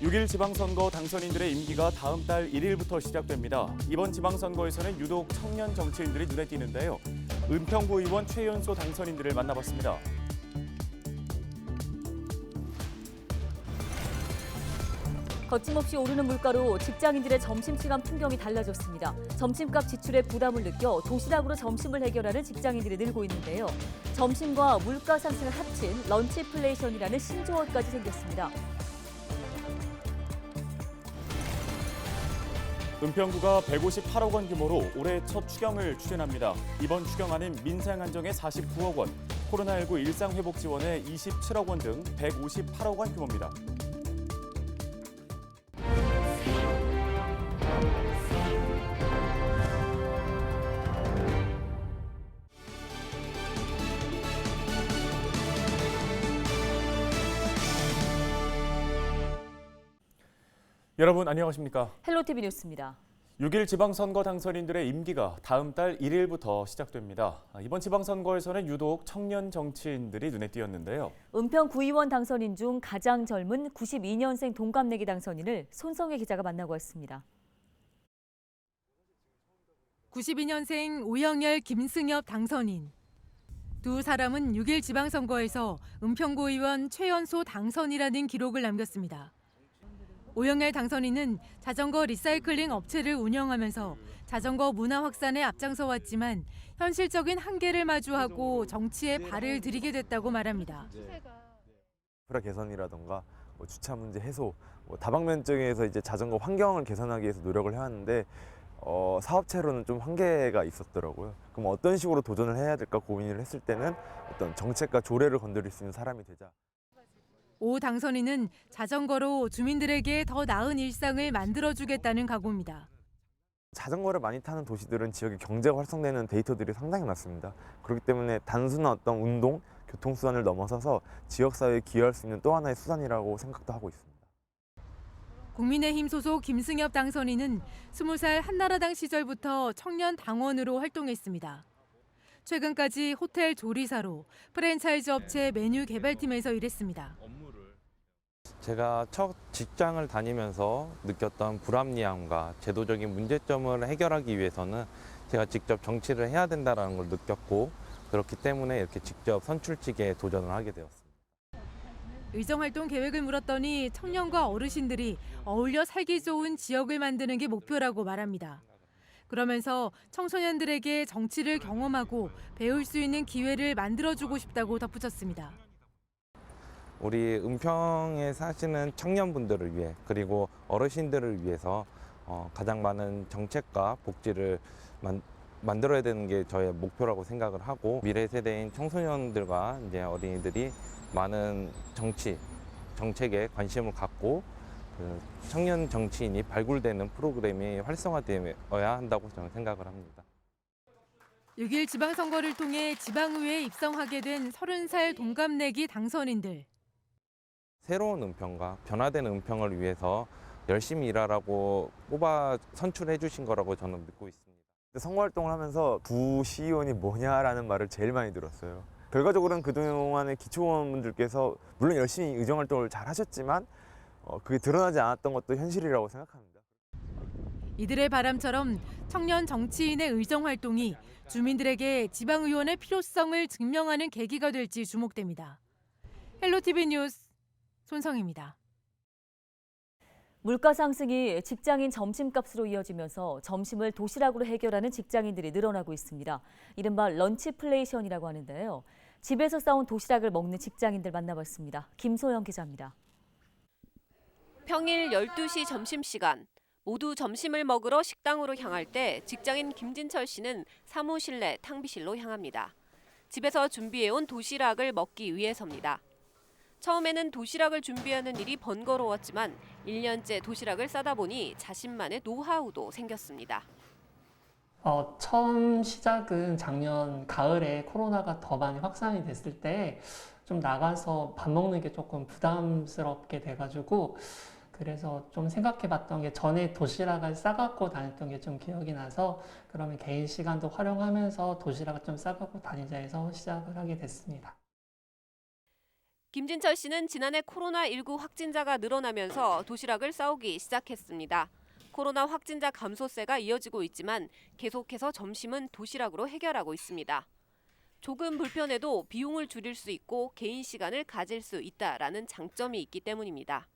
6일 지방선거 당선인들의 임기가 다음 달 1일부터 시작됩니다. 이번 지방선거에서는 유독 청년 정치인들이 눈에 띄는데요. 은평구 의원 최연소 당선인들을 만나봤습니다. 거침없이 오르는 물가로 직장인들의 점심시간 풍경이 달라졌습니다. 점심값 지출에 부담을 느껴 도시락으로 점심을 해결하는 직장인들이 늘고 있는데요. 점심과 물가 상승을 합친 런치플레이션이라는 신조어까지 생겼습니다. 은평구가 158억 원 규모로 올해 첫 추경을 추진합니다. 이번 추경안은 민생 안정에 49억 원, 코로나19 일상회복 지원에 27억 원 등 158억 원 규모입니다. 여러분 안녕하십니까? 헬로티비 뉴스입니다. 6일 지방선거 당선인들의 임기가 다음 달 1일부터 시작됩니다. 이번 지방선거에서는 유독 청년 정치인들이 눈에 띄었는데요. 은평 구의원 당선인 중 가장 젊은 92년생 동갑내기 당선인을 손성혜 기자가 만나고 왔습니다. 92년생 오영열 김승엽 당선인. 두 사람은 6일 지방선거에서 은평구 의원 최연소 당선이라는 기록을 남겼습니다. 오영열 당선인은 자전거 리사이클링 업체를 운영하면서 자전거 문화 확산에 앞장서 왔지만 현실적인 한계를 마주하고 정치에 발을 들이게 됐다고 말합니다. 인프라 개선이라던가 주차 문제 해소, 다방면적에서 이제 자전거 환경을 개선하기 위해서 노력을 해왔는데 사업체로는 좀 한계가 있었더라고요. 그럼 어떤 식으로 도전을 해야 될까 고민을 했을 때는 어떤 정책과 조례를 건드릴 수 있는 사람이 되자. 오 당선인은 자전거로 주민들에게 더 나은 일상을 만들어주겠다는 각오입니다. 자전거를 많이 타는 도시들은 지역의 경제가 활성되는 데이터들이 상당히 많습니다. 그렇기 때문에 단순한 어떤 운동, 교통수단을 넘어서서 지역사회에 기여할 수 있는 또 하나의 수단이라고 생각도 하고 있습니다. 국민의힘 소속 김승엽 당선인은 20살 한나라당 시절부터 청년 당원으로 활동했습니다. 최근까지 호텔 조리사로 프랜차이즈 업체 메뉴 개발팀에서 일했습니다. 제가 첫 직장을 다니면서 느꼈던 불합리함과 제도적인 문제점을 해결하기 위해서는 제가 직접 정치를 해야 된다는 걸 느꼈고 그렇기 때문에 이렇게 직접 선출직에 도전을 하게 되었습니다. 의정활동 계획을 물었더니 청년과 어르신들이 어울려 살기 좋은 지역을 만드는 게 목표라고 말합니다. 그러면서 청소년들에게 정치를 경험하고 배울 수 있는 기회를 만들어주고 싶다고 덧붙였습니다. 우리 은평에 사시는 청년분들을 위해 그리고 어르신들을 위해서 가장 많은 정책과 복지를 만들어야 되는 게 저의 목표라고 생각을 하고 미래 세대인 청소년들과 이제 어린이들이 많은 정책에 관심을 갖고 청년 정치인이 발굴되는 프로그램이 활성화되어야 한다고 저는 생각을 합니다. 6일 지방선거를 통해 지방의회에 입성하게 된 30살 동갑내기 당선인들. 새로운 은평과 변화된 은평을 위해서 열심히 일하라고 뽑아 선출해 주신 거라고 저는 믿고 있습니다. 선거활동을 하면서 구시의원이 뭐냐라는 말을 제일 많이 들었어요. 결과적으로는 그동안의 기초의원분들께서 물론 열심히 의정활동을 잘 하셨지만 그게 드러나지 않았던 것도 현실이라고 생각합니다. 이들의 바람처럼 청년 정치인의 의정활동이 주민들에게 지방의원의 필요성을 증명하는 계기가 될지 주목됩니다. 헬로티비 뉴스 손성입니다. 물가 상승이 직장인 점심값으로 이어지면서 점심을 도시락으로 해결하는 직장인들이 늘어나고 있습니다. 이른바 런치플레이션이라고 하는데요. 집에서 싸온 도시락을 먹는 직장인들 만나봤습니다. 김소영 기자입니다. 평일 12시 점심시간. 모두 점심을 먹으러 식당으로 향할 때 직장인 김진철 씨는 사무실 내 탕비실로 향합니다. 집에서 준비해온 도시락을 먹기 위해서입니다. 처음에는 도시락을 준비하는 일이 번거로웠지만 1년째 도시락을 싸다 보니 자신만의 노하우도 생겼습니다. 처음 시작은 작년 가을에 코로나가 더 많이 확산이 됐을 때 좀 나가서 밥 먹는 게 조금 부담스럽게 돼가지고 그래서 좀 생각해 봤던 게 전에 도시락을 싸갖고 다녔던 게 좀 기억이 나서 그러면 개인 시간도 활용하면서 도시락을 좀 싸갖고 다니자 해서 시작을 하게 됐습니다. 김진철 씨는 지난해 코로나19 확진자가 늘어나면서 도시락을 싸오기 시작했습니다. 코로나 확진자 감소세가 이어지고 있지만 계속해서 점심은 도시락으로 해결하고 있습니다. 조금 불편해도 비용을 줄일 수 있고 개인 시간을 가질 수 있다라는 장점이 있기 때문입니다.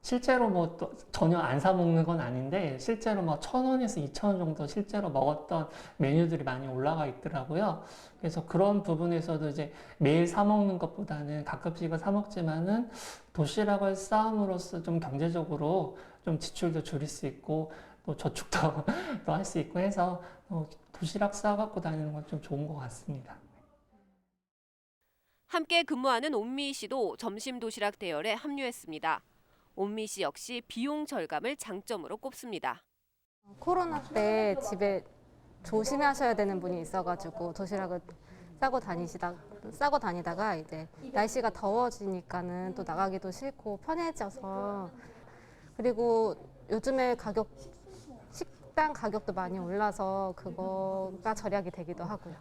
실제로 뭐 또 전혀 안 사 먹는 건 아닌데 실제로 뭐 1,000원에서 2,000원 정도 실제로 먹었던 메뉴들이 많이 올라가 있더라고요. 그래서 그런 부분에서도 이제 매일 사 먹는 것보다는 가끔씩은 사 먹지만은 도시락을 싸움으로써 좀 경제적으로 좀 지출도 줄일 수 있고 또 저축도 또 할 수 있고 해서 도시락 싸 갖고 다니는 건 좀 좋은 것 같습니다. 함께 근무하는 온미 씨도 점심 도시락 대열에 합류했습니다. 온미 씨 역시 비용 절감을 장점으로 꼽습니다. 코로나 때 집에 조심하셔야 되는 분이 있어가지고 도시락을 싸고 다니다가 이제 날씨가 더워지니까는 또 나가기도 싫고 편해져서, 그리고 요즘에 식당 가격도 많이 올라서 그거가 절약이 되기도 하고요.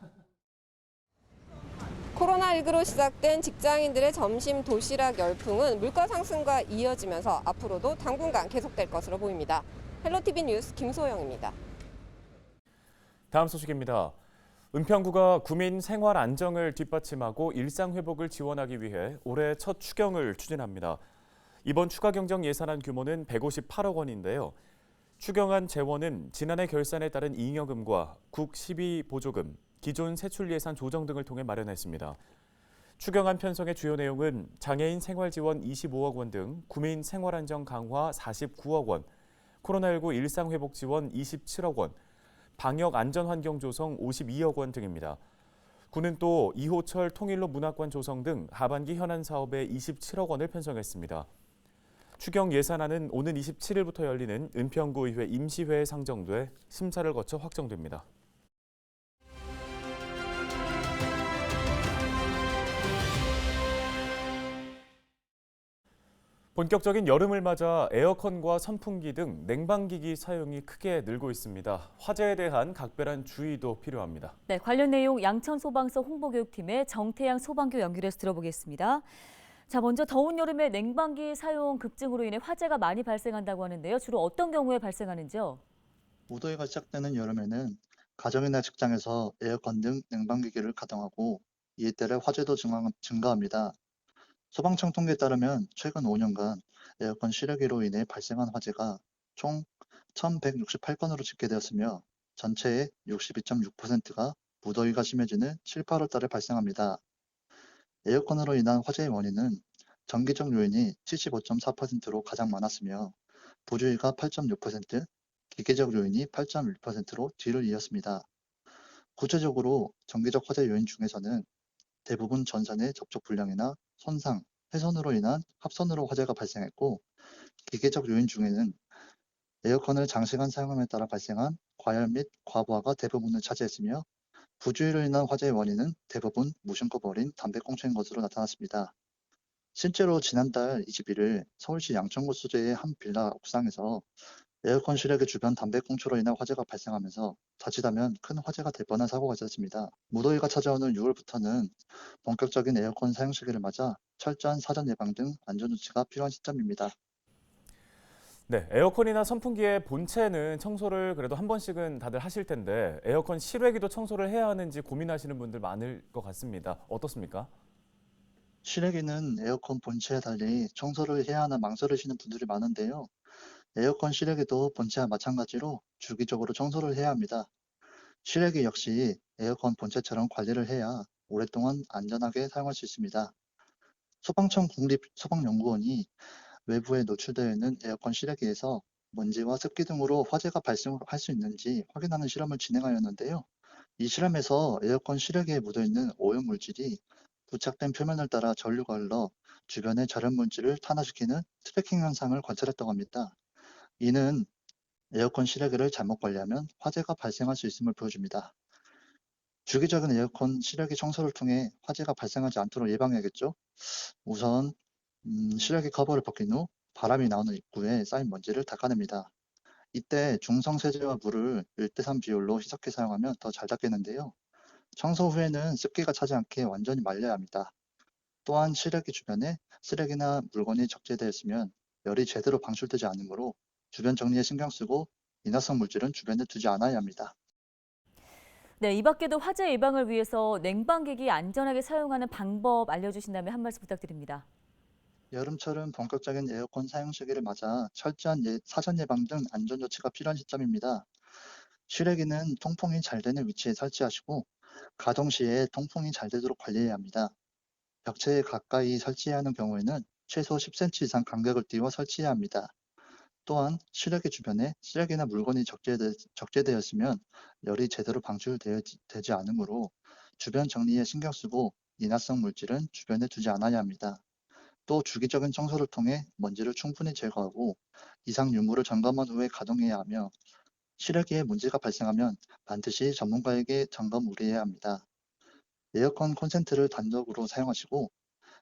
코로나19로 시작된 직장인들의 점심 도시락 열풍은 물가 상승과 이어지면서 앞으로도 당분간 계속될 것으로 보입니다. 헬로티비 뉴스 김소영입니다. 다음 소식입니다. 은평구가 구민 생활 안정을 뒷받침하고 일상 회복을 지원하기 위해 올해 첫 추경을 추진합니다. 이번 추가 경정 예산안 규모는 158억 원인데요. 추경안 재원은 지난해 결산에 따른 잉여금과 국 시비 보조금, 기존 세출 예산 조정 등을 통해 마련했습니다. 추경안 편성의 주요 내용은 장애인 생활 지원 25억 원 등 구민 생활 안정 강화 49억 원, 코로나19 일상 회복 지원 27억 원, 방역 안전 환경 조성 52억 원 등입니다. 구는 또 2호철 통일로 문학관 조성 등 하반기 현안 사업에 27억 원을 편성했습니다. 추경 예산안은 오는 27일부터 열리는 은평구의회 임시회에 상정돼 심사를 거쳐 확정됩니다. 본격적인 여름을 맞아 에어컨과 선풍기 등 냉방기기 사용이 크게 늘고 있습니다. 화재에 대한 각별한 주의도 필요합니다. 네, 관련 내용 양천소방서 홍보교육팀의 정태양 소방교 연결해서 들어보겠습니다. 자, 먼저 더운 여름에 냉방기 사용 급증으로 인해 화재가 많이 발생한다고 하는데요. 주로 어떤 경우에 발생하는지요? 무더위가 시작되는 여름에는 가정이나 직장에서 에어컨 등 냉방기기를 가동하고 이에 따라 화재도 증가합니다. 소방청 통계에 따르면 최근 5년간 에어컨 실외기로 인해 발생한 화재가 총 1,168건으로 집계되었으며 전체의 62.6%가 무더위가 심해지는 7, 8월 달에 발생합니다. 에어컨으로 인한 화재의 원인은 전기적 요인이 75.4%로 가장 많았으며 부주의가 8.6%, 기계적 요인이 8.1%로 뒤를 이었습니다. 구체적으로 전기적 화재 요인 중에서는 대부분 전선의 접촉 불량이나 손상, 훼손으로 인한 합선으로 화재가 발생했고, 기계적 요인 중에는 에어컨을 장시간 사용함에 따라 발생한 과열 및 과부하가 대부분을 차지했으며, 부주의로 인한 화재의 원인은 대부분 무심코 버린 담배꽁초인 것으로 나타났습니다. 실제로 지난달 21일 서울시 양천구 소재의 한 빌라 옥상에서 에어컨 실외기 주변 담배꽁초로 인한 화재가 발생하면서 자칫하면 큰 화재가 될 뻔한 사고가 있었습니다. 무더위가 찾아오는 6월부터는 본격적인 에어컨 사용 시기를 맞아 철저한 사전 예방 등 안전조치가 필요한 시점입니다. 네, 에어컨이나 선풍기의 본체는 청소를 그래도 한 번씩은 다들 하실 텐데 에어컨 실외기도 청소를 해야 하는지 고민하시는 분들 많을 것 같습니다. 어떻습니까? 실외기는 에어컨 본체에 달리 청소를 해야 하나 망설이시는 분들이 많은데요. 에어컨 실외기도 본체와 마찬가지로 주기적으로 청소를 해야 합니다. 실외기 역시 에어컨 본체처럼 관리를 해야 오랫동안 안전하게 사용할 수 있습니다. 소방청 국립소방연구원이 외부에 노출되어 있는 에어컨 실외기에서 먼지와 습기 등으로 화재가 발생할 수 있는지 확인하는 실험을 진행하였는데요. 이 실험에서 에어컨 실외기에 묻어있는 오염 물질이 부착된 표면을 따라 전류가 흘러 주변의 자연 물질을 탄화시키는 트래킹 현상을 관찰했다고 합니다. 이는 에어컨 실외기를 잘못 관리하면 화재가 발생할 수 있음을 보여줍니다. 주기적인 에어컨 실외기 청소를 통해 화재가 발생하지 않도록 예방해야겠죠. 우선 실외기 커버를 벗긴 후 바람이 나오는 입구에 쌓인 먼지를 닦아냅니다. 이때 중성 세제와 물을 1대3 비율로 희석해 사용하면 더 잘 닦이는데요. 청소 후에는 습기가 차지 않게 완전히 말려야 합니다. 또한 실외기 주변에 쓰레기나 물건이 적재되었으면 열이 제대로 방출되지 않으므로 주변 정리에 신경 쓰고 인화성 물질은 주변에 두지 않아야 합니다. 네, 이 밖에도 화재 예방을 위해서 냉방기기 안전하게 사용하는 방법 알려주신다면 한 말씀 부탁드립니다. 여름철은 본격적인 에어컨 사용 시기를 맞아 철저한 사전 예방 등 안전 조치가 필요한 시점입니다. 실외기는 통풍이 잘 되는 위치에 설치하시고 가동 시에 통풍이 잘 되도록 관리해야 합니다. 벽체에 가까이 설치해야 하는 경우에는 최소 10cm 이상 간격을 띄워 설치해야 합니다. 또한 실외기 주변에 쓰레기나 물건이 적재되었으면 열이 제대로 방출되지 않으므로 주변 정리에 신경 쓰고 인화성 물질은 주변에 두지 않아야 합니다. 또 주기적인 청소를 통해 먼지를 충분히 제거하고 이상 유무를 점검한 후에 가동해야 하며 실외기에 문제가 발생하면 반드시 전문가에게 점검 의뢰해야 합니다. 에어컨 콘센트를 단독으로 사용하시고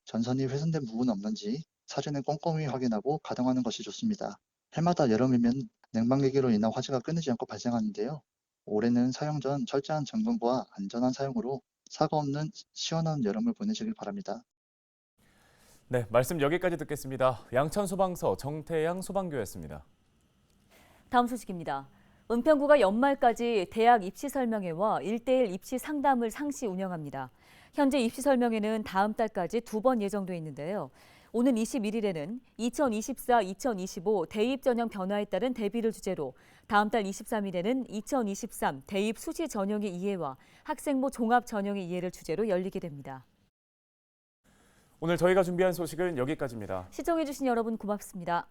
전선이 훼손된 부분 없는지 사전에 꼼꼼히 확인하고 가동하는 것이 좋습니다. 해마다 여름이면 냉방기기로 인한 화재가 끊이지 않고 발생하는데요. 올해는 사용 전 철저한 점검과 안전한 사용으로 사고 없는 시원한 여름을 보내시길 바랍니다. 네, 말씀 여기까지 듣겠습니다. 양천소방서 정태양 소방교였습니다. 다음 소식입니다. 은평구가 연말까지 대학 입시 설명회와 1:1 입시 상담을 상시 운영합니다. 현재 입시 설명회는 다음 달까지 2번 예정돼 있는데요. 오는 21일에는 2024-2025 대입 전형 변화에 따른 대비를 주제로, 다음 달 23일에는 2023 대입 수시 전형의 이해와 학생부 종합 전형의 이해를 주제로 열리게 됩니다. 오늘 저희가 준비한 소식은 여기까지입니다. 시청해주신 여러분 고맙습니다.